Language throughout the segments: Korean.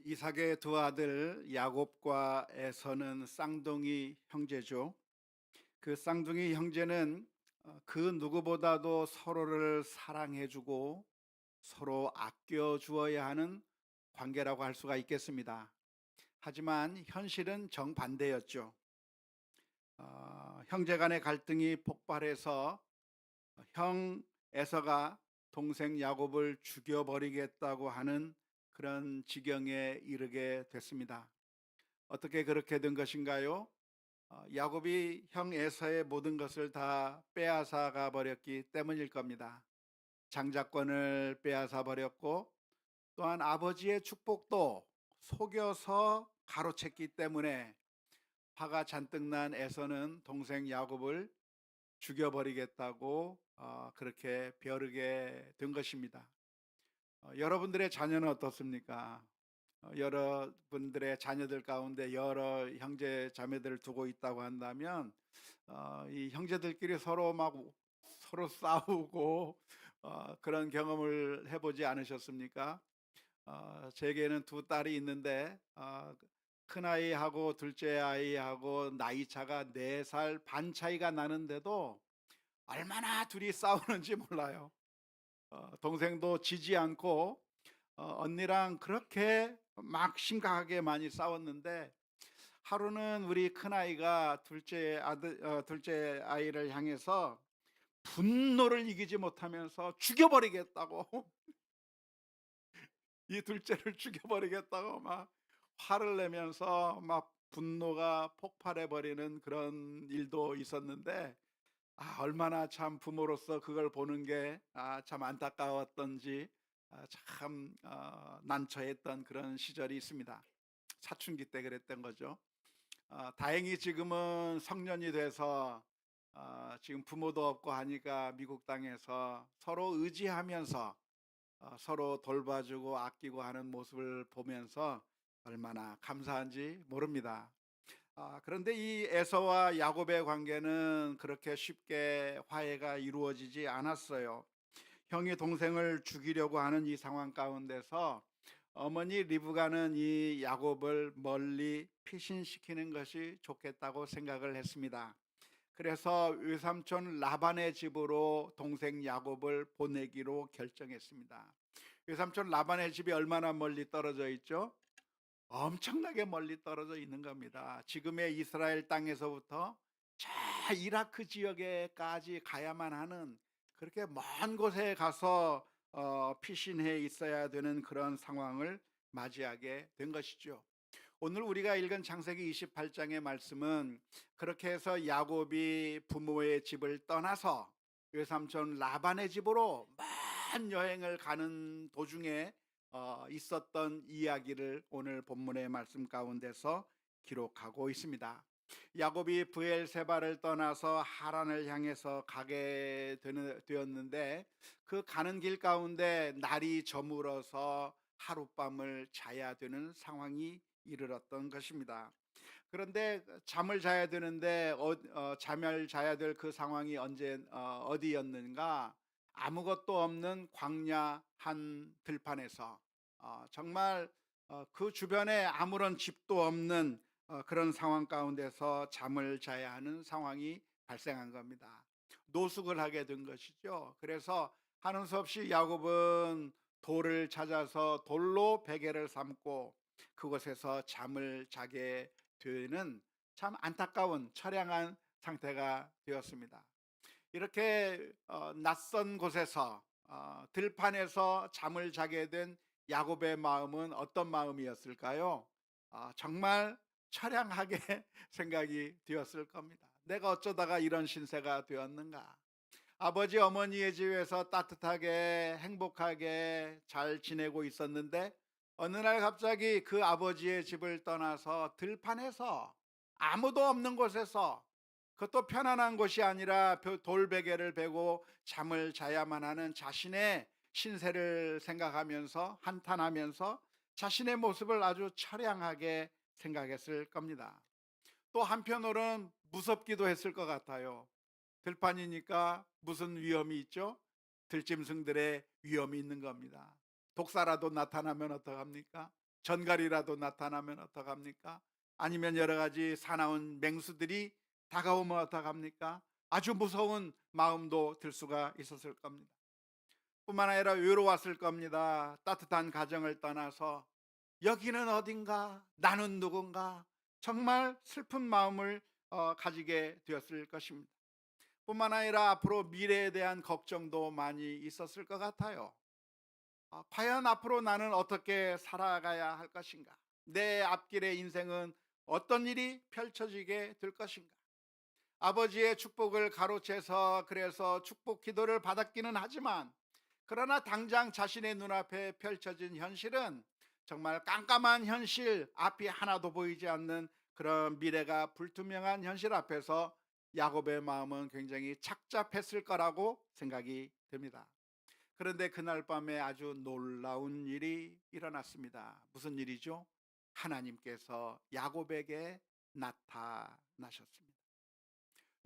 이삭의 두 아들 야곱과 에서는 쌍둥이 형제죠. 그 쌍둥이 형제는 그 누구보다도 서로를 사랑해주고 서로 아껴 주어야 하는 관계라고 할 수가 있겠습니다. 하지만 현실은 정반대였죠. 형제 간의 갈등이 폭발해서 형 에서가 동생 야곱을 죽여버리겠다고 하는 그런 지경에 이르게 됐습니다. 어떻게 그렇게 된 것인가요? 야곱이 형 에서의 모든 것을 다 빼앗아가 버렸기 때문일 겁니다. 장자권을 빼앗아 버렸고, 또한 아버지의 축복도 속여서 가로챘기 때문에 화가 잔뜩 난 에서는 동생 야곱을 죽여버리겠다고 그렇게 벼르게 된 것입니다. 여러분들의 자녀는 어떻습니까? 여러분들의 자녀들 가운데 여러 형제 자매들을 두고 있다고 한다면 이 형제들끼리 서로 싸우고 그런 경험을 해보지 않으셨습니까? 제게는 두 딸이 있는데 큰 아이하고 둘째 아이하고 나이 차가 4살 반 차이가 나는데도 얼마나 둘이 싸우는지 몰라요. 동생도 지지 않고 언니랑 그렇게 막 심각하게 많이 싸웠는데, 하루는 우리 큰아이가 둘째 아이를 향해서 분노를 이기지 못하면서 죽여버리겠다고 이 둘째를 죽여버리겠다고 막 화를 내면서 막 분노가 폭발해 버리는 그런 일도 있었는데, 얼마나 참 부모로서 그걸 보는 게 참 안타까웠던지 참 난처했던 그런 시절이 있습니다. 사춘기 때 그랬던 거죠. 다행히 지금은 성년이 돼서 지금 부모도 없고 하니까 미국 땅에서 서로 의지하면서 서로 돌봐주고 아끼고 하는 모습을 보면서 얼마나 감사한지 모릅니다. 그런데 이 에서와 야곱의 관계는 그렇게 쉽게 화해가 이루어지지 않았어요. 형이 동생을 죽이려고 하는 이 상황 가운데서 어머니 리브가는 이 야곱을 멀리 피신시키는 것이 좋겠다고 생각을 했습니다. 그래서 외삼촌 라반의 집으로 동생 야곱을 보내기로 결정했습니다. 외삼촌 라반의 집이 얼마나 멀리 떨어져 있죠? 엄청나게 멀리 떨어져 있는 겁니다. 지금의 이스라엘 땅에서부터 저 이라크 지역에까지 가야만 하는, 그렇게 먼 곳에 가서 피신해 있어야 되는 그런 상황을 맞이하게 된 것이죠. 오늘 우리가 읽은 창세기 28장의 말씀은 그렇게 해서 야곱이 부모의 집을 떠나서 외삼촌 라반의 집으로 먼 여행을 가는 도중에 있었던 이야기를 오늘 본문의 말씀 가운데서 기록하고 있습니다. 야곱이 브엘세바를 떠나서 하란을 향해서 되었는데, 그 가는 길 가운데 날이 저물어서 하룻밤을 자야 되는 상황이 이르렀던 것입니다. 그런데 잠을 자야 되는데 잠을 자야 될 그 상황이 어디였는가? 아무것도 없는 광야 한 들판에서 정말 그 주변에 아무런 집도 없는 그런 상황 가운데서 잠을 자야 하는 상황이 발생한 겁니다. 노숙을 하게 된 것이죠. 그래서 하는 수 없이 야곱은 돌을 찾아서 돌로 베개를 삼고 그곳에서 잠을 자게 되는 참 안타까운 처량한 상태가 되었습니다. 이렇게 낯선 곳에서 들판에서 잠을 자게 된 야곱의 마음은 어떤 마음이었을까요? 정말 처량하게 생각이 되었을 겁니다. 내가 어쩌다가 이런 신세가 되었는가? 아버지 어머니의 집에서 따뜻하게 행복하게 잘 지내고 있었는데, 어느 날 갑자기 그 아버지의 집을 떠나서 들판에서 아무도 없는 곳에서, 그것도 편안한 곳이 아니라 돌베개를 베고 잠을 자야만 하는 자신의 신세를 생각하면서 한탄하면서 자신의 모습을 아주 처량하게 생각했을 겁니다. 또 한편으로는 무섭기도 했을 것 같아요. 들판이니까 무슨 위험이 있죠? 들짐승들의 위험이 있는 겁니다. 독사라도 나타나면 어떡합니까? 전갈이라도 나타나면 어떡합니까? 아니면 여러 가지 사나운 맹수들이 다가오면 어떡합니까? 아주 무서운 마음도 들 수가 있었을 겁니다. 뿐만 아니라 외로웠을 겁니다. 따뜻한 가정을 떠나서 여기는 어딘가, 나는 누군가, 정말 슬픈 마음을 가지게 되었을 것입니다. 뿐만 아니라 앞으로 미래에 대한 걱정도 많이 있었을 것 같아요. 과연 앞으로 나는 어떻게 살아가야 할 것인가? 내 앞길의 인생은 어떤 일이 펼쳐지게 될 것인가? 아버지의 축복을 가로채서 그래서 축복 기도를 받았기는 하지만, 그러나 당장 자신의 눈앞에 펼쳐진 현실은 정말 깜깜한 현실, 앞이 하나도 보이지 않는 그런 미래가 불투명한 현실 앞에서 야곱의 마음은 굉장히 착잡했을 거라고 생각이 됩니다. 그런데 그날 밤에 아주 놀라운 일이 일어났습니다. 무슨 일이죠? 하나님께서 야곱에게 나타나셨습니다.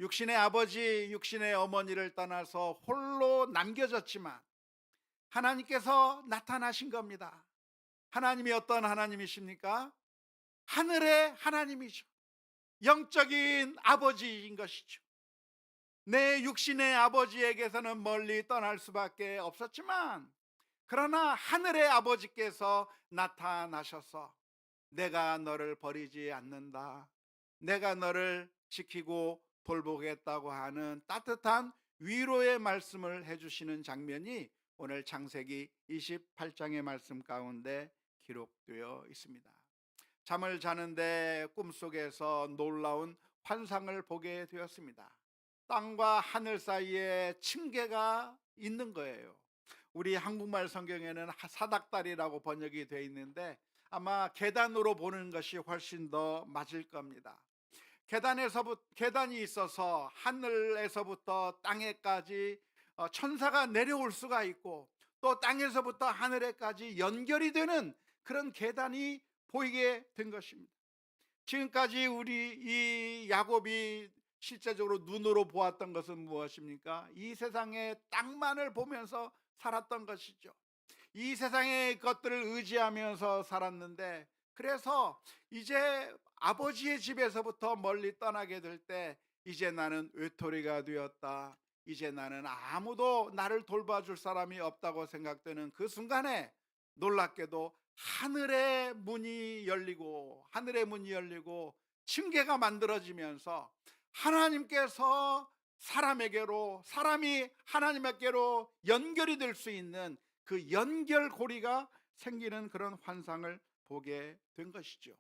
육신의 아버지, 육신의 어머니를 떠나서 홀로 남겨졌지만 하나님께서 나타나신 겁니다. 하나님이 어떤 하나님이십니까? 하늘의 하나님이죠. 영적인 아버지인 것이죠. 내 육신의 아버지에게서는 멀리 떠날 수밖에 없었지만, 그러나 하늘의 아버지께서 나타나셔서 내가 너를 버리지 않는다, 내가 너를 지키고 돌보겠다고 하는 따뜻한 위로의 말씀을 해주시는 장면이 오늘 창세기 28장의 말씀 가운데 기록되어 있습니다. 잠을 자는데 꿈속에서 놀라운 환상을 보게 되었습니다. 땅과 하늘 사이에 층계가 있는 거예요. 우리 한국말 성경에는 사닥다리라고 번역이 되어 있는데 아마 계단으로 보는 것이 훨씬 더 맞을 겁니다. 계단이 있어서 하늘에서부터 땅에까지 천사가 내려올 수가 있고, 또 땅에서부터 하늘에까지 연결이 되는 그런 계단이 보이게 된 것입니다. 지금까지 우리 이 야곱이 실제적으로 눈으로 보았던 것은 무엇입니까? 이 세상의 땅만을 보면서 살았던 것이죠. 이 세상의 것들을 의지하면서 살았는데, 그래서 이제 아버지의 집에서부터 멀리 떠나게 될 때 이제 나는 외톨이가 되었다, 이제 나는 아무도 나를 돌봐줄 사람이 없다고 생각되는 그 순간에 놀랍게도 하늘의 문이 열리고 층계가 만들어지면서 하나님께서 사람에게로, 사람이 하나님에게로 연결이 될 수 있는 그 연결고리가 생기는 그런 환상을 보게 된 것이죠.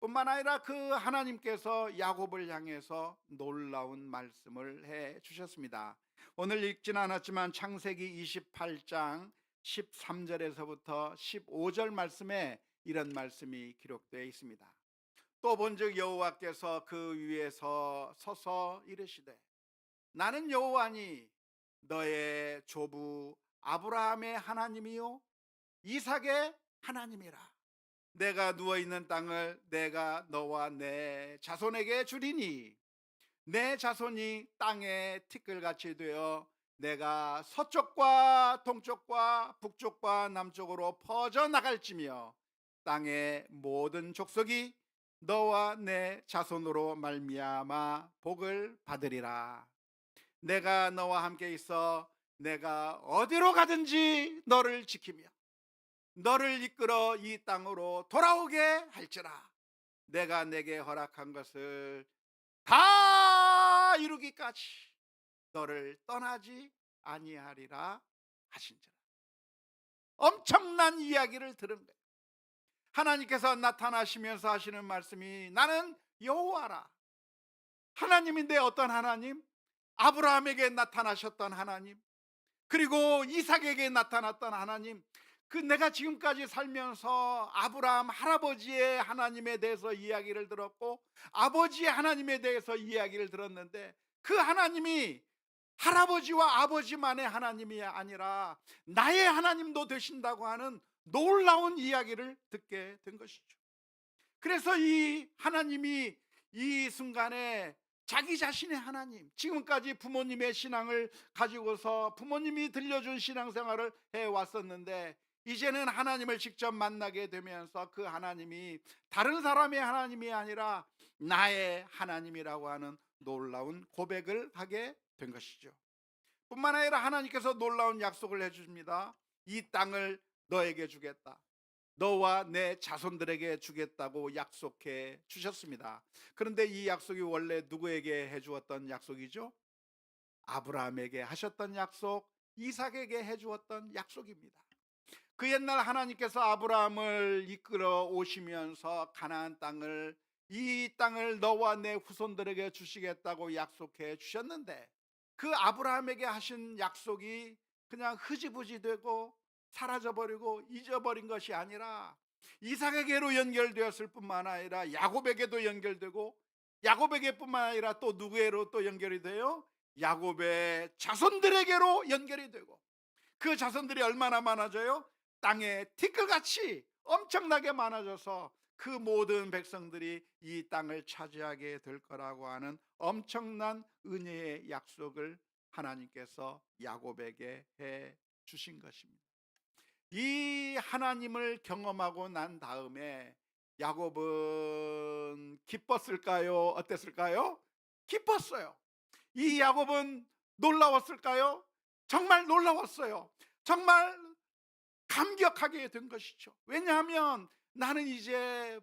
뿐만 아니라 그 하나님께서 야곱을 향해서 놀라운 말씀을 해 주셨습니다. 오늘 읽지는 않았지만 창세기 28장 13절에서부터 15절 말씀에 이런 말씀이 기록되어 있습니다. 또 본즉 여호와께서 그 위에서 서서 이르시되, 나는 여호와니 너의 조부 아브라함의 하나님이요 이삭의 하나님이라. 내가 누워있는 땅을 내가 너와 내 자손에게 주리니 내 자손이 땅의 티끌같이 되어 내가 서쪽과 동쪽과 북쪽과 남쪽으로 퍼져나갈지며 땅의 모든 족속이 너와 내 자손으로 말미암아 복을 받으리라. 내가 너와 함께 있어 내가 어디로 가든지 너를 지키며 너를 이끌어 이 땅으로 돌아오게 할지라. 내가 내게 허락한 것을 다 이루기까지 너를 떠나지 아니하리라 하신지라. 엄청난 이야기를 들은 거예요. 하나님께서 나타나시면서 하시는 말씀이, 나는 여호와라. 하나님인데 어떤 하나님? 아브라함에게 나타나셨던 하나님, 그리고 이삭에게 나타났던 하나님. 그 내가 지금까지 살면서 아브라함 할아버지의 하나님에 대해서 이야기를 들었고 아버지의 하나님에 대해서 이야기를 들었는데, 그 하나님이 할아버지와 아버지만의 하나님이 아니라 나의 하나님도 되신다고 하는 놀라운 이야기를 듣게 된 것이죠. 그래서 이 하나님이 이 순간에 자기 자신의 하나님, 지금까지 부모님의 신앙을 가지고서 부모님이 들려준 신앙생활을 해왔었는데 이제는 하나님을 직접 만나게 되면서 그 하나님이 다른 사람의 하나님이 아니라 나의 하나님이라고 하는 놀라운 고백을 하게 된 것이죠. 뿐만 아니라 하나님께서 놀라운 약속을 해주십니다. 이 땅을 너에게 주겠다, 너와 내 자손들에게 주겠다고 약속해 주셨습니다. 그런데 이 약속이 원래 누구에게 해 주었던 약속이죠? 아브라함에게 하셨던 약속, 이삭에게 해 주었던 약속입니다. 그 옛날 하나님께서 아브라함을 이끌어 오시면서 가나안 땅을, 이 땅을 너와 내 후손들에게 주시겠다고 약속해 주셨는데, 그 아브라함에게 하신 약속이 그냥 흐지부지 되고 사라져 버리고 잊어버린 것이 아니라 이삭에게로 연결되었을 뿐만 아니라 야곱에게도 연결되고, 야곱에게뿐만 아니라 또 누구에게로 또 연결이 돼요? 야곱의 자손들에게로 연결이 되고, 그 자손들이 얼마나 많아져요? 땅에 티끌같이 엄청나게 많아져서 그 모든 백성들이 이 땅을 차지하게 될 거라고 하는 엄청난 은혜의 약속을 하나님께서 야곱에게 해 주신 것입니다. 이 하나님을 경험하고 난 다음에 야곱은 기뻤을까요? 어땠을까요? 기뻤어요. 이 야곱은 놀라웠을까요? 정말 놀라웠어요. 정말 감격하게 된 것이죠. 왜냐하면 나는 이제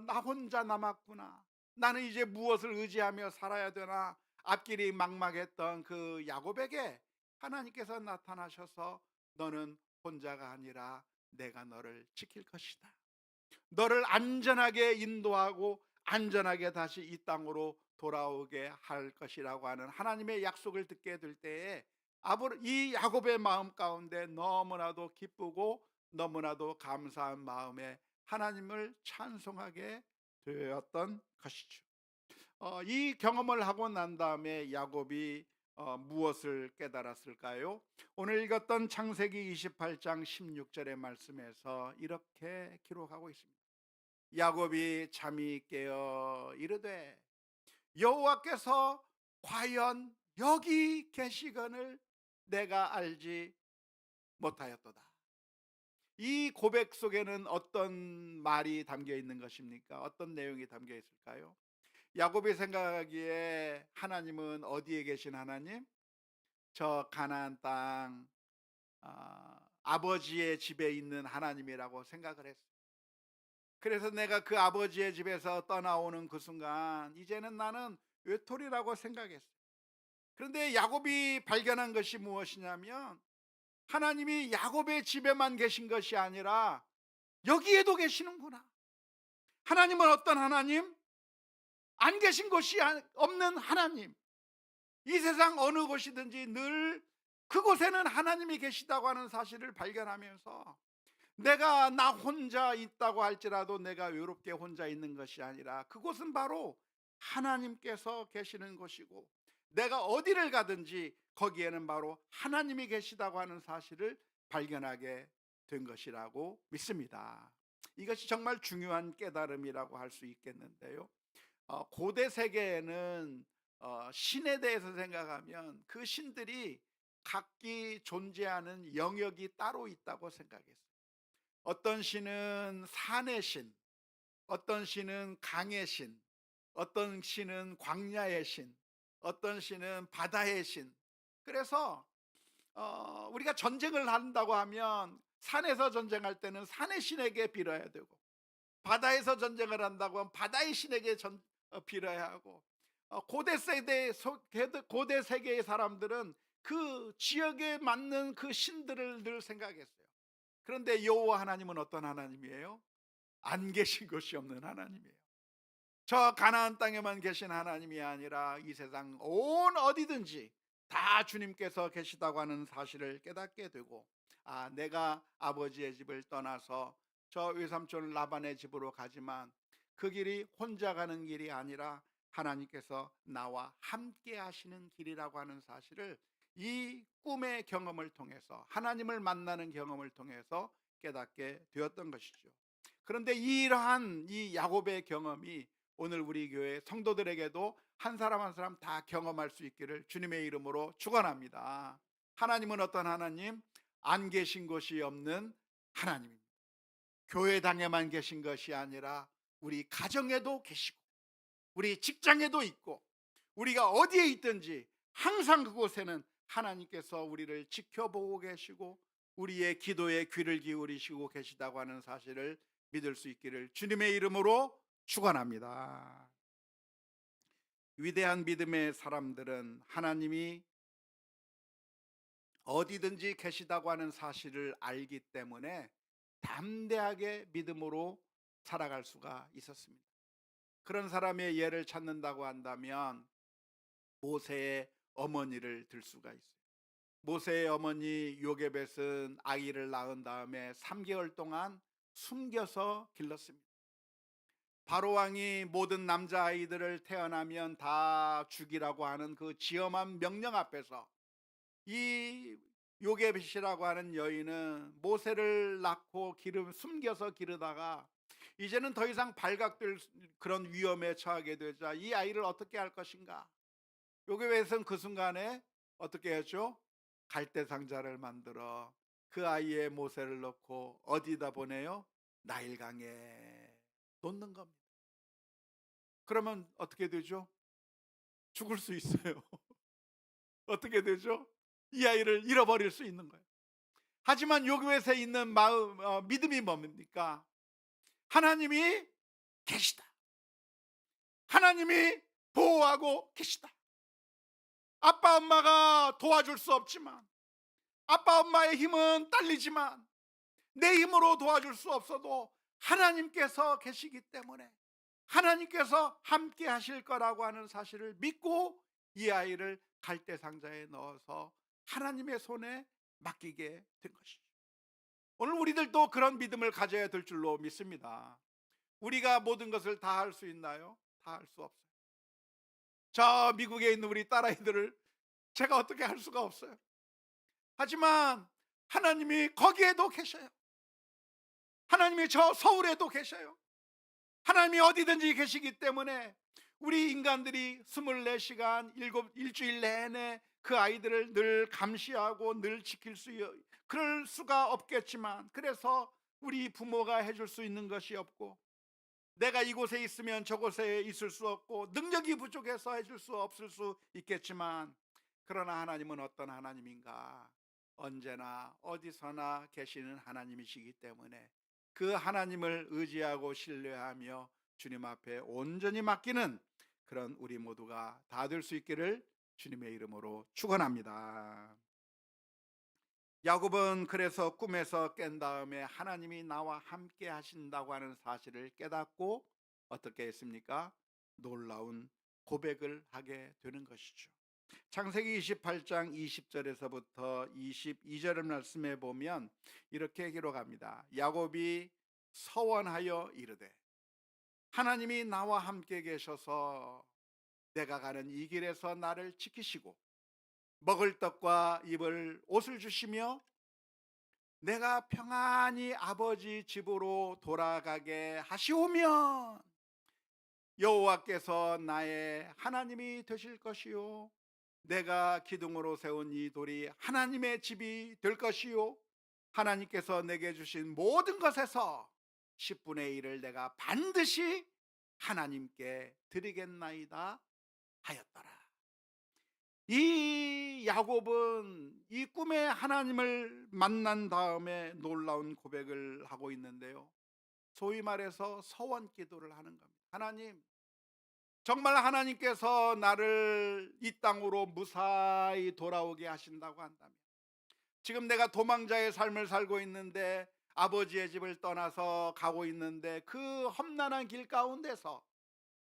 나 혼자 남았구나, 나는 이제 무엇을 의지하며 살아야 되나, 앞길이 막막했던 그 야곱에게 하나님께서 나타나셔서 너는 혼자가 아니라 내가 너를 지킬 것이다, 너를 안전하게 인도하고 안전하게 다시 이 땅으로 돌아오게 할 것이라고 하는 하나님의 약속을 듣게 될 때에 이 야곱의 마음 가운데 너무나도 기쁘고 너무나도 감사한 마음에 하나님을 찬송하게 되었던 것이죠. 이 경험을 하고 난 다음에 야곱이 무엇을 깨달았을까요? 오늘 읽었던 창세기 28장 16절의 말씀에서 이렇게 기록하고 있습니다. 야곱이 잠이 깨어 이르되 여호와께서 과연 여기 계시거늘 내가 알지 못하였도다. 이 고백 속에는 어떤 말이 담겨 있는 것입니까? 어떤 내용이 담겨 있을까요? 야곱이 생각하기에 하나님은 어디에 계신 하나님? 저 가나안 땅 아버지의 집에 있는 하나님이라고 생각을 했어요. 그래서 내가 그 아버지의 집에서 떠나오는 그 순간 이제는 나는 외톨이라고 생각했어요. 그런데 야곱이 발견한 것이 무엇이냐면 하나님이 야곱의 집에만 계신 것이 아니라 여기에도 계시는구나. 하나님은 어떤 하나님? 안 계신 곳이 없는 하나님. 이 세상 어느 곳이든지 늘 그곳에는 하나님이 계시다고 하는 사실을 발견하면서 내가 나 혼자 있다고 할지라도 내가 외롭게 혼자 있는 것이 아니라 그곳은 바로 하나님께서 계시는 곳이고, 내가 어디를 가든지 거기에는 바로 하나님이 계시다고 하는 사실을 발견하게 된 것이라고 믿습니다. 이것이 정말 중요한 깨달음이라고 할 수 있겠는데요. 고대 세계에는 신에 대해서 생각하면 그 신들이 각기 존재하는 영역이 따로 있다고 생각했어요. 어떤 신은 산의 신, 어떤 신은 강의 신, 어떤 신은 광야의 신, 어떤 신은 바다의 신. 그래서 우리가 전쟁을 한다고 하면 산에서 전쟁할 때는 산의 신에게 빌어야 되고, 바다에서 전쟁을 한다고 하면 바다의 신에게 빌어야 하고, 고대 세계의 사람들은 그 지역에 맞는 그 신들을 늘 생각했어요. 그런데 여호와 하나님은 어떤 하나님이에요? 안 계신 곳이 없는 하나님이에요. 저 가나안 땅에만 계신 하나님이 아니라 이 세상 온 어디든지 다 주님께서 계시다고 하는 사실을 깨닫게 되고, 내가 아버지의 집을 떠나서 저 외삼촌 라반의 집으로 가지만 그 길이 혼자 가는 길이 아니라 하나님께서 나와 함께 하시는 길이라고 하는 사실을 이 꿈의 경험을 통해서, 하나님을 만나는 경험을 통해서 깨닫게 되었던 것이죠. 그런데 이러한 이 야곱의 경험이 오늘 우리 교회 성도들에게도 한 사람 한 사람 다 경험할 수 있기를 주님의 이름으로 축원합니다. 하나님은 어떤 하나님? 안 계신 곳이 없는 하나님입니다. 교회당에만 계신 것이 아니라 우리 가정에도 계시고 우리 직장에도 있고 우리가 어디에 있든지 항상 그곳에는 하나님께서 우리를 지켜보고 계시고 우리의 기도에 귀를 기울이시고 계시다고 하는 사실을 믿을 수 있기를 주님의 이름으로 축원합니다. 위대한 믿음의 사람들은 하나님이 어디든지 계시다고 하는 사실을 알기 때문에 담대하게 믿음으로 살아갈 수가 있었습니다. 그런 사람의 예를 찾는다고 한다면 모세의 어머니를 들 수가 있어요. 모세의 어머니 요게벳은 아이를 낳은 다음에 3개월 동안 숨겨서 길렀습니다. 바로 왕이 모든 남자아이들을 태어나면 다 죽이라고 하는 그 지엄한 명령 앞에서 이 요게벳이라고 하는 여인은 모세를 낳고 숨겨서 기르다가 이제는 더 이상 발각될 그런 위험에 처하게 되자 이 아이를 어떻게 할 것인가. 요게벳은 그 순간에 어떻게 했죠? 갈대 상자를 만들어 그 아이의 모세를 넣고 어디다 보내요? 나일강에 놓는 겁니다. 그러면 어떻게 되죠? 죽을 수 있어요. 어떻게 되죠? 이 아이를 잃어버릴 수 있는 거예요. 하지만 요괴에 있는 믿음이 뭡니까? 하나님이 계시다. 하나님이 보호하고 계시다. 아빠 엄마가 도와줄 수 없지만 아빠 엄마의 힘은 딸리지만 내 힘으로 도와줄 수 없어도 하나님께서 계시기 때문에 하나님께서 함께 하실 거라고 하는 사실을 믿고 이 아이를 갈대 상자에 넣어서 하나님의 손에 맡기게 된 것이죠. 오늘 우리들도 그런 믿음을 가져야 될 줄로 믿습니다. 우리가 모든 것을 다 할 수 있나요? 다 할 수 없어요. 저 미국에 있는 우리 딸아이들을 제가 어떻게 할 수가 없어요. 하지만 하나님이 거기에도 계셔요. 하나님이 저 서울에도 계셔요. 하나님이 어디든지 계시기 때문에 우리 인간들이 24시간 일주일 내내 그 아이들을 늘 감시하고 늘 지킬 그럴 수가 없겠지만, 그래서 우리 부모가 해줄 수 있는 것이 없고 내가 이곳에 있으면 저곳에 있을 수 없고 능력이 부족해서 해줄 수 없을 수 있겠지만, 그러나 하나님은 어떤 하나님인가? 언제나 어디서나 계시는 하나님이시기 때문에 그 하나님을 의지하고 신뢰하며 주님 앞에 온전히 맡기는 그런 우리 모두가 다 될 수 있기를 주님의 이름으로 축원합니다. 야곱은 그래서 꿈에서 깬 다음에 하나님이 나와 함께 하신다고 하는 사실을 깨닫고 어떻게 했습니까? 놀라운 고백을 하게 되는 것이죠. 창세기 28장 20절에서부터 22절 말씀에 보면 이렇게 기록합니다. 야곱이 서원하여 이르되 하나님이 나와 함께 계셔서 내가 가는 이 길에서 나를 지키시고 먹을 떡과 입을 옷을 주시며 내가 평안히 아버지 집으로 돌아가게 하시오면 여호와께서 나의 하나님이 되실 것이요 내가 기둥으로 세운 이 돌이 하나님의 집이 될 것이요 하나님께서 내게 주신 모든 것에서 10분의 1을 내가 반드시 하나님께 드리겠나이다 하였더라. 이 야곱은 이 꿈에 하나님을 만난 다음에 놀라운 고백을 하고 있는데요, 소위 말해서 서원 기도를 하는 겁니다. 하나님, 정말 하나님께서 나를 이 땅으로 무사히 돌아오게 하신다고 한다면, 지금 내가 도망자의 삶을 살고 있는데 아버지의 집을 떠나서 가고 있는데 그 험난한 길 가운데서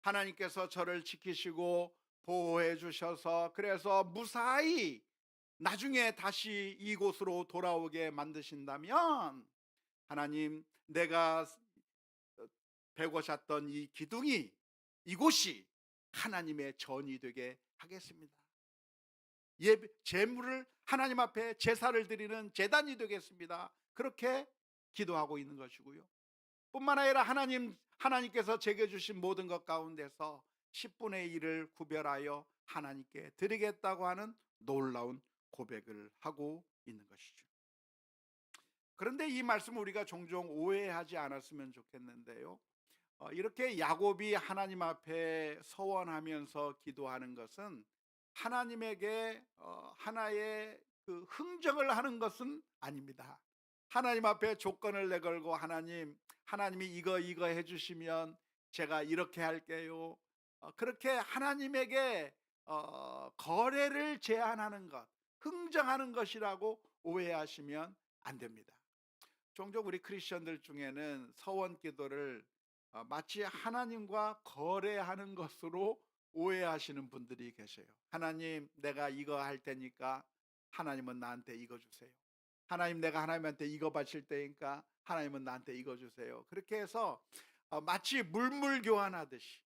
하나님께서 저를 지키시고 보호해 주셔서 그래서 무사히 나중에 다시 이곳으로 돌아오게 만드신다면, 하나님, 내가 배고팠던 이 기둥이, 이곳이 하나님의 전이 되게 하겠습니다. 제물을 하나님 앞에 제사를 드리는 제단이 되겠습니다. 그렇게 기도하고 있는 것이고요. 뿐만 아니라 하나님께서 제게 주신 모든 것 가운데서 10분의 1을 구별하여 하나님께 드리겠다고 하는 놀라운 고백을 하고 있는 것이죠. 그런데 이 말씀을 우리가 종종 오해하지 않았으면 좋겠는데요. 이렇게 야곱이 하나님 앞에 서원하면서 기도하는 것은 하나님에게 하나의 그 흥정을 하는 것은 아닙니다. 하나님 앞에 조건을 내걸고 하나님이 이거 해 주시면 제가 이렇게 할게요. 그렇게 하나님에게 거래를 제안하는 것, 흥정하는 것이라고 오해하시면 안 됩니다. 종종 우리 크리스천들 중에는 서원 기도를 마치 하나님과 거래하는 것으로 오해하시는 분들이 계세요. 하나님, 내가 이거 할 테니까 하나님은 나한테 이거 주세요. 하나님, 내가 하나님한테 이거 바칠 테니까 하나님은 나한테 이거 주세요. 그렇게 해서 마치 물물 교환하듯이,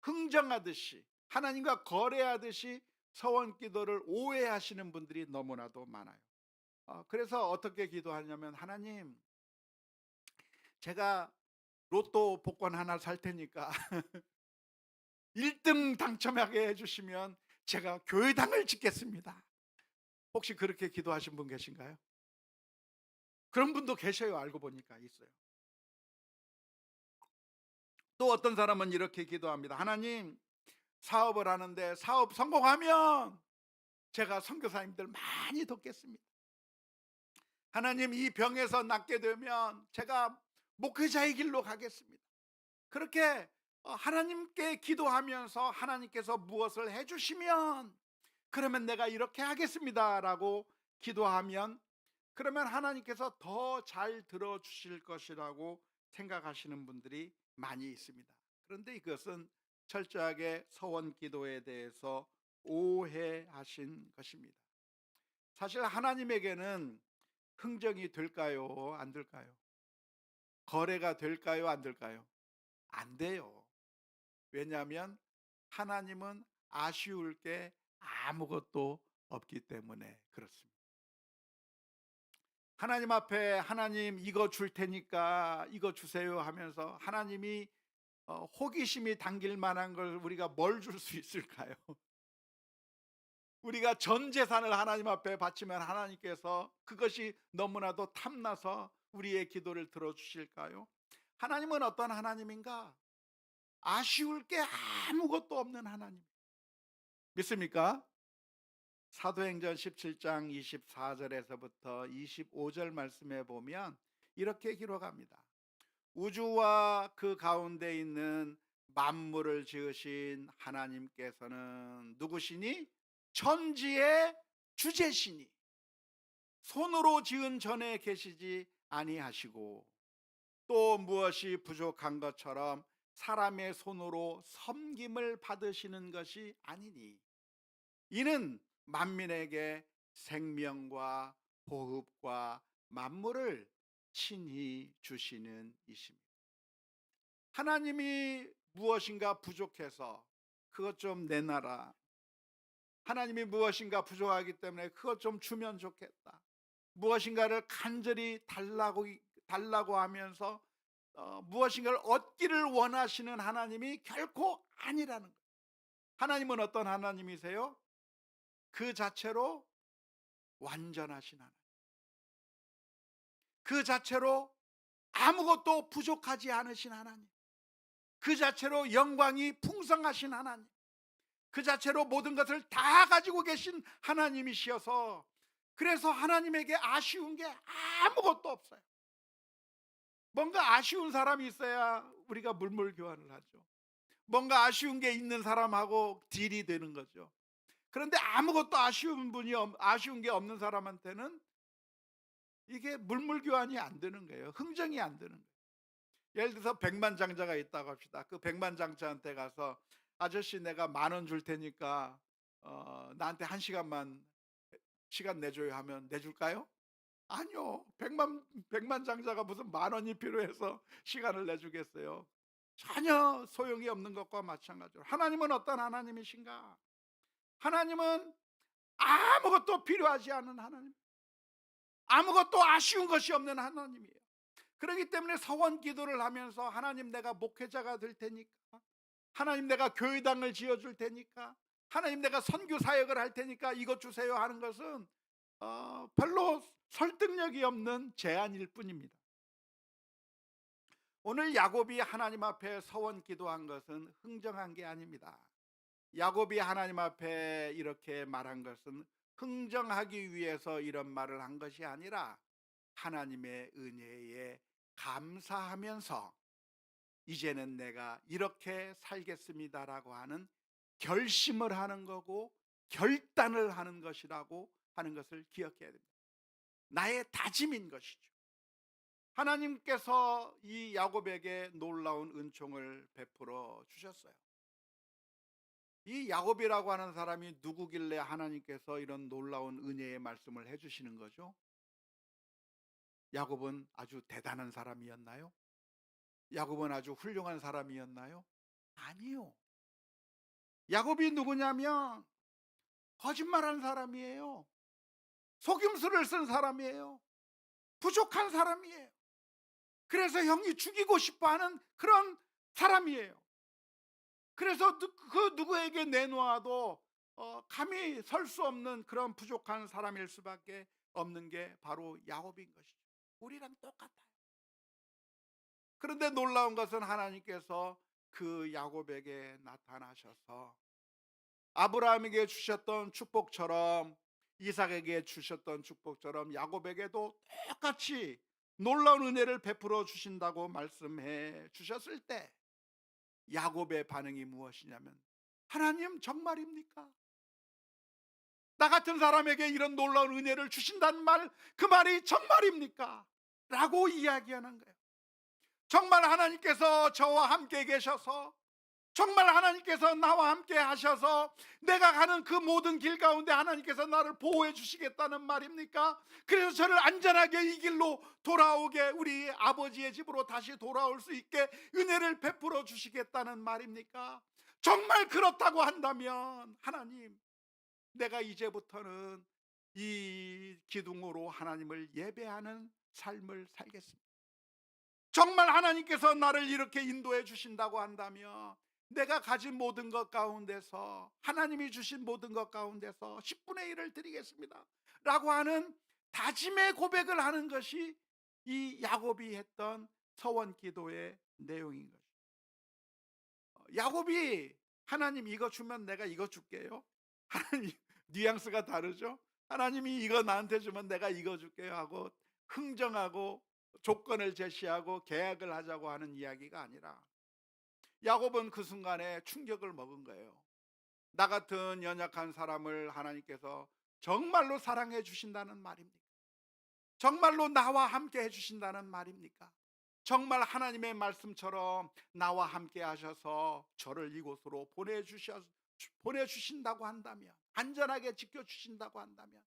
흥정하듯이, 하나님과 거래하듯이 서원 기도를 오해하시는 분들이 너무나도 많아요. 그래서 어떻게 기도하냐면, 하나님, 제가 로또 복권 하나 살 테니까 1등 당첨하게 해주시면 제가 교회당을 짓겠습니다. 혹시 그렇게 기도하신 분 계신가요? 그런 분도 계셔요. 알고 보니까 있어요. 또 어떤 사람은 이렇게 기도합니다. 하나님, 사업을 하는데 사업 성공하면 제가 선교사님들 많이 돕겠습니다. 하나님, 이 병에서 낫게 되면 제가 목회자의 길로 가겠습니다. 그렇게 하나님께 기도하면서 하나님께서 무엇을 해주시면 그러면 내가 이렇게 하겠습니다라고 기도하면, 그러면 하나님께서 더 잘 들어주실 것이라고 생각하시는 분들이 많이 있습니다. 그런데 이것은 철저하게 서원 기도에 대해서 오해하신 것입니다. 사실 하나님에게는 흥정이 될까요? 안 될까요? 거래가 될까요? 안 될까요? 안 돼요. 왜냐하면 하나님은 아쉬울 게 아무것도 없기 때문에 그렇습니다. 하나님 앞에 하나님 이거 줄 테니까 이거 주세요 하면서 하나님이 호기심이 당길 만한 걸 우리가 뭘 줄 수 있을까요? 우리가 전 재산을 하나님 앞에 바치면 하나님께서 그것이 너무나도 탐나서 우리의 기도를 들어주실까요? 하나님은 어떤 하나님인가? 아쉬울 게 아무것도 없는 하나님. 믿습니까? 사도행전 17장 24절에서부터 25절 말씀에 보면 이렇게 기록합니다. 우주와 그 가운데 있는 만물을 지으신 하나님께서는 누구시니? 천지의 주제시니 손으로 지은 전에 계시지 아니하시고 또 무엇이 부족한 것처럼 사람의 손으로 섬김을 받으시는 것이 아니니 이는 만민에게 생명과 호흡과 만물을 친히 주시는 이십니다. 하나님이 무엇인가 부족해서 그것 좀 내놔라. 하나님이 무엇인가 부족하기 때문에 그것 좀 주면 좋겠다. 무엇인가를 간절히 달라고 하면서 무엇인가를 얻기를 원하시는 하나님이 결코 아니라는 거예요. 하나님은 어떤 하나님이세요? 그 자체로 완전하신 하나님, 그 자체로 아무것도 부족하지 않으신 하나님, 그 자체로 영광이 풍성하신 하나님, 그 자체로 모든 것을 다 가지고 계신 하나님이시어서 그래서 하나님에게 아쉬운 게 아무것도 없어요. 뭔가 아쉬운 사람이 있어야 우리가 물물 교환을 하죠. 뭔가 아쉬운 게 있는 사람하고 딜이 되는 거죠. 그런데 아무것도 아쉬운 게 없는 사람한테는 이게 물물 교환이 안 되는 거예요. 흥정이 안 되는 거예요. 예를 들어서 백만장자가 있다고 합시다. 그 백만장자한테 가서 아저씨 내가 10,000원 줄 테니까 나한테 1시간만 시간 내줘요 하면 내줄까요? 아니요. 백만장자가 무슨 10,000원이 필요해서 시간을 내주겠어요? 전혀 소용이 없는 것과 마찬가지로 하나님은 어떤 하나님이신가? 하나님은 아무것도 필요하지 않은 하나님, 아무것도 아쉬운 것이 없는 하나님이에요. 그렇기 때문에 서원 기도를 하면서 하나님 내가 목회자가 될 테니까, 하나님 내가 교회당을 지어줄 테니까, 하나님 내가 선교 사역을 할 테니까 이것 주세요 하는 것은 별로 설득력이 없는 제안일 뿐입니다. 오늘 야곱이 하나님 앞에 서원 기도한 것은 흥정한 게 아닙니다. 야곱이 하나님 앞에 이렇게 말한 것은 흥정하기 위해서 이런 말을 한 것이 아니라 하나님의 은혜에 감사하면서 이제는 내가 이렇게 살겠습니다라고 하는 결심을 하는 거고 결단을 하는 것이라고 하는 것을 기억해야 됩니다. 나의 다짐인 것이죠. 하나님께서 이 야곱에게 놀라운 은총을 베풀어 주셨어요. 이 야곱이라고 하는 사람이 누구길래 하나님께서 이런 놀라운 은혜의 말씀을 해주시는 거죠? 야곱은 아주 대단한 사람이었나요? 야곱은 아주 훌륭한 사람이었나요? 아니요. 야곱이 누구냐면 거짓말한 사람이에요. 속임수를 쓴 사람이에요. 부족한 사람이에요. 그래서 형이 죽이고 싶어하는 그런 사람이에요. 그래서 그 누구에게 내놓아도 감히 설 수 없는 그런 부족한 사람일 수밖에 없는 게 바로 야곱인 것이죠. 우리랑 똑같아요. 그런데 놀라운 것은 하나님께서 그 야곱에게 나타나셔서 아브라함에게 주셨던 축복처럼, 이삭에게 주셨던 축복처럼 야곱에게도 똑같이 놀라운 은혜를 베풀어 주신다고 말씀해 주셨을 때 야곱의 반응이 무엇이냐면, 하나님 정말입니까? 나 같은 사람에게 이런 놀라운 은혜를 주신다는 말, 그 말이 정말입니까? 라고 이야기하는 거예요. 정말 하나님께서 저와 함께 계셔서, 정말 하나님께서 나와 함께 하셔서 내가 가는 그 모든 길 가운데 하나님께서 나를 보호해 주시겠다는 말입니까? 그래서 저를 안전하게 이 길로 돌아오게, 우리 아버지의 집으로 다시 돌아올 수 있게 은혜를 베풀어 주시겠다는 말입니까? 정말 그렇다고 한다면, 하나님, 내가 이제부터는 이 기둥으로 하나님을 예배하는 삶을 살겠습니다. 정말 하나님께서 나를 이렇게 인도해 주신다고 한다면 내가 가진 모든 것 가운데서, 하나님이 주신 모든 것 가운데서 10분의 1을 드리겠습니다 라고 하는 다짐의 고백을 하는 것이 이 야곱이 했던 서원 기도의 내용인 것이죠. 야곱이 하나님 이거 주면 내가 이거 줄게요, 하나님, 뉘앙스가 다르죠. 하나님이 이거 나한테 주면 내가 이거 줄게요 하고 흥정하고 조건을 제시하고 계약을 하자고 하는 이야기가 아니라, 야곱은 그 순간에 충격을 먹은 거예요. 나 같은 연약한 사람을 하나님께서 정말로 사랑해 주신다는 말입니까? 정말로 나와 함께 해주신다는 말입니까? 정말 하나님의 말씀처럼 나와 함께 하셔서 저를 이곳으로 보내주신다고 한다면, 안전하게 지켜주신다고 한다면,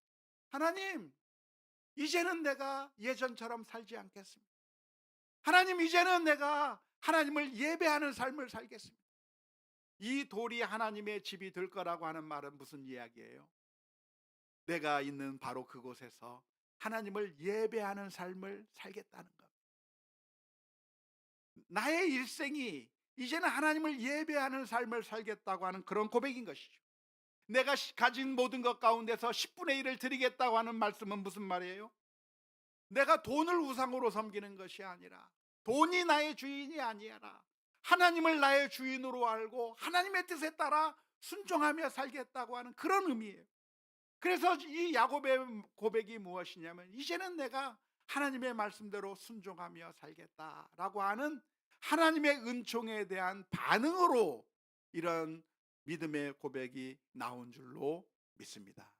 하나님, 이제는 내가 예전처럼 살지 않겠습니다. 하나님, 이제는 내가 하나님을 예배하는 삶을 살겠습니다. 이 돌이 하나님의 집이 될 거라고 하는 말은 무슨 이야기예요? 내가 있는 바로 그곳에서 하나님을 예배하는 삶을 살겠다는 것. 나의 일생이 이제는 하나님을 예배하는 삶을 살겠다고 하는 그런 고백인 것이죠. 내가 가진 모든 것 가운데서 10분의 1을 드리겠다고 하는 말씀은 무슨 말이에요? 내가 돈을 우상으로 섬기는 것이 아니라, 돈이 나의 주인이 아니라 하나님을 나의 주인으로 알고 하나님의 뜻에 따라 순종하며 살겠다고 하는 그런 의미예요. 그래서 이 야곱의 고백이 무엇이냐면, 이제는 내가 하나님의 말씀대로 순종하며 살겠다라고 하는 하나님의 은총에 대한 반응으로 이런 믿음의 고백이 나온 줄로 믿습니다.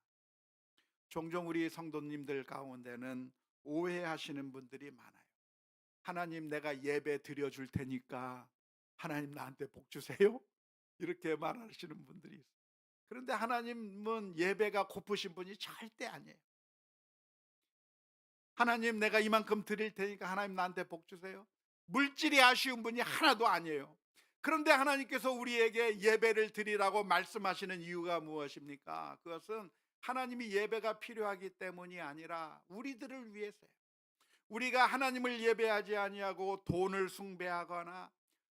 종종 우리 성도님들 가운데는 오해하시는 분들이 많아요. 하나님, 내가 예배 드려줄 테니까 하나님 나한테 복 주세요, 이렇게 말하시는 분들이 있어요. 그런데 하나님은 예배가 고프신 분이 절대 아니에요. 하나님, 내가 이만큼 드릴 테니까 하나님 나한테 복 주세요, 물질이 아쉬운 분이 하나도 아니에요. 그런데 하나님께서 우리에게 예배를 드리라고 말씀하시는 이유가 무엇입니까? 그것은 하나님이 예배가 필요하기 때문이 아니라 우리들을 위해서예요. 우리가 하나님을 예배하지 아니하고 돈을 숭배하거나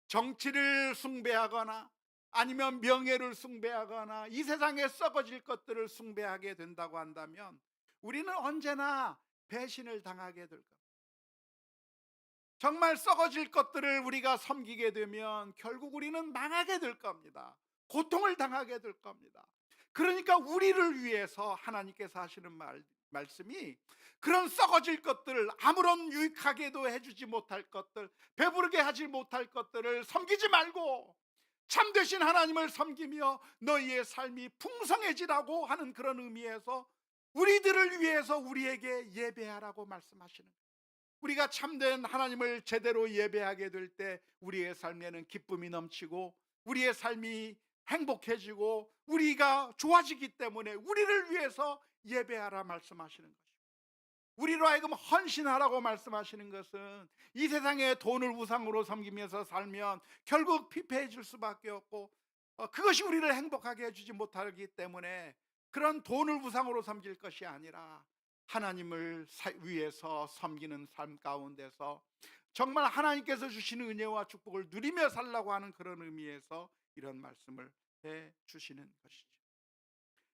정치를 숭배하거나 아니면 명예를 숭배하거나 이 세상에 썩어질 것들을 숭배하게 된다고 한다면, 우리는 언제나 배신을 당하게 될 겁니다. 정말 썩어질 것들을 우리가 섬기게 되면 결국 우리는 망하게 될 겁니다. 고통을 당하게 될 겁니다. 그러니까 우리를 위해서 하나님께서 하시는 말씀이 그런 썩어질 것들, 아무런 유익하게도 해주지 못할 것들, 배부르게 하지 못할 것들을 섬기지 말고 참되신 하나님을 섬기며 너희의 삶이 풍성해지라고 하는 그런 의미에서 우리들을 위해서 우리에게 예배하라고 말씀하시는 거예요. 우리가 참된 하나님을 제대로 예배하게 될 때 우리의 삶에는 기쁨이 넘치고 우리의 삶이 행복해지고 우리가 좋아지기 때문에 우리를 위해서 예배하라 말씀하시는 것입니다. 우리로 하여금 헌신하라고 말씀하시는 것은 이 세상에 돈을 우상으로 섬기면서 살면 결국 피폐해질 수밖에 없고 그것이 우리를 행복하게 해주지 못하기 때문에 그런 돈을 우상으로 섬길 것이 아니라 하나님을 위해서 섬기는 삶 가운데서 정말 하나님께서 주시는 은혜와 축복을 누리며 살라고 하는 그런 의미에서 이런 말씀을 해 주시는 것이죠.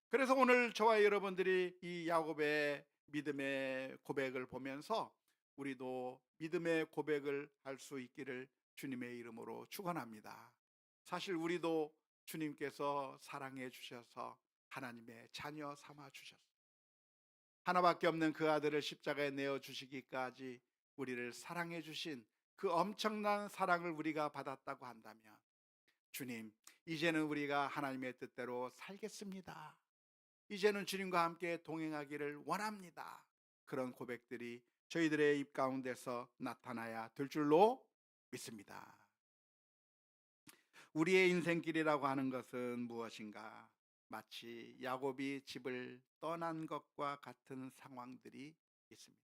그래서 오늘 저와 여러분들이 이 야곱의 믿음의 고백을 보면서 우리도 믿음의 고백을 할 수 있기를 주님의 이름으로 축원합니다. 사실 우리도 주님께서 사랑해 주셔서 하나님의 자녀 삼아 주셨어요. 하나밖에 없는 그 아들을 십자가에 내어 주시기까지 우리를 사랑해 주신 그 엄청난 사랑을 우리가 받았다고 한다면 주님, 이제는 우리가 하나님의 뜻대로 살겠습니다. 이제는 주님과 함께 동행하기를 원합니다. 그런 고백들이 저희들의 입 가운데서 나타나야 될 줄로 믿습니다. 우리의 인생길이라고 하는 것은 무엇인가? 마치 야곱이 집을 떠난 것과 같은 상황들이 있습니다.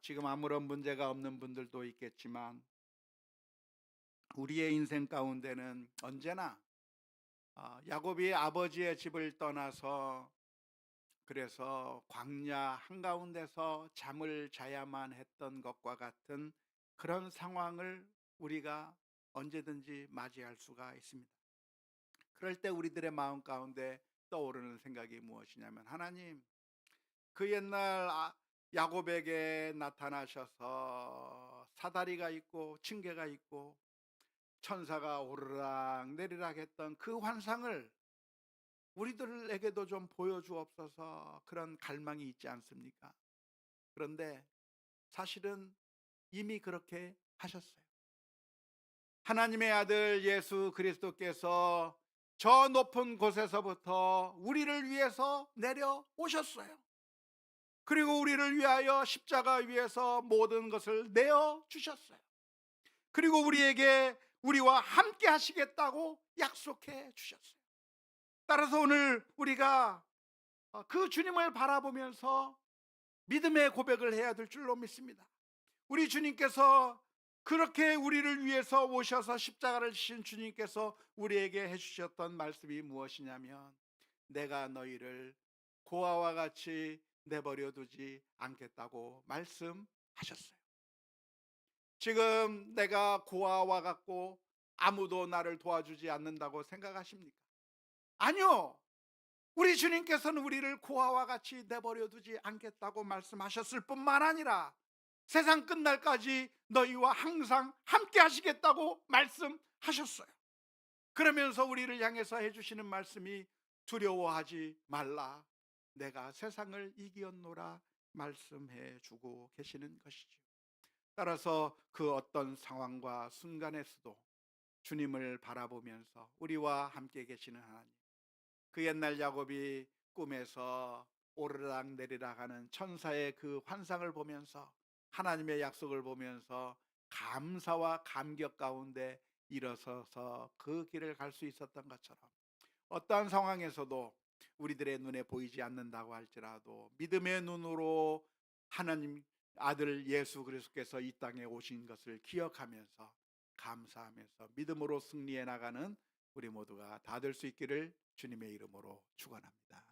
지금 아무런 문제가 없는 분들도 있겠지만 우리의 인생 가운데는 언제나 야곱이 아버지의 집을 떠나서 그래서 광야 한가운데서 잠을 자야만 했던 것과 같은 그런 상황을 우리가 언제든지 맞이할 수가 있습니다. 그럴 때 우리들의 마음 가운데 떠오르는 생각이 무엇이냐면 하나님, 그 옛날 야곱에게 나타나셔서 사다리가 있고 징계가 있고 천사가 오르락 내리락 했던 그 환상을 우리들에게도 좀 보여주옵소서. 그런 갈망이 있지 않습니까? 그런데 사실은 이미 그렇게 하셨어요. 하나님의 아들 예수 그리스도께서 저 높은 곳에서부터 우리를 위해서 내려오셨어요. 그리고 우리를 위하여 십자가 위에서 모든 것을 내어 주셨어요. 그리고 우리에게 우리와 함께 하시겠다고 약속해 주셨어요. 따라서 오늘 우리가 그 주님을 바라보면서 믿음의 고백을 해야 될 줄로 믿습니다. 우리 주님께서 그렇게 우리를 위해서 오셔서 십자가를 지신 주님께서 우리에게 해주셨던 말씀이 무엇이냐면 내가 너희를 고아와 같이 내버려 두지 않겠다고 말씀하셨어요. 지금 내가 고아와 같고 아무도 나를 도와주지 않는다고 생각하십니까? 아니요. 우리 주님께서는 우리를 고아와 같이 내버려 두지 않겠다고 말씀하셨을 뿐만 아니라 세상 끝날까지 너희와 항상 함께 하시겠다고 말씀하셨어요. 그러면서 우리를 향해서 해주시는 말씀이 두려워하지 말라, 내가 세상을 이기었노라 말씀해 주고 계시는 것이죠. 따라서 그 어떤 상황과 순간에서도 주님을 바라보면서 우리와 함께 계시는 하나님, 그 옛날 야곱이 꿈에서 오르락 내리락 하는 천사의 그 환상을 보면서 하나님의 약속을 보면서 감사와 감격 가운데 일어서서 그 길을 갈 수 있었던 것처럼 어떠한 상황에서도 우리들의 눈에 보이지 않는다고 할지라도 믿음의 눈으로 하나님 아들 예수 그리스도께서 이 땅에 오신 것을 기억하면서 감사하면서 믿음으로 승리해 나가는 우리 모두가 다 될 수 있기를 주님의 이름으로 축원합니다.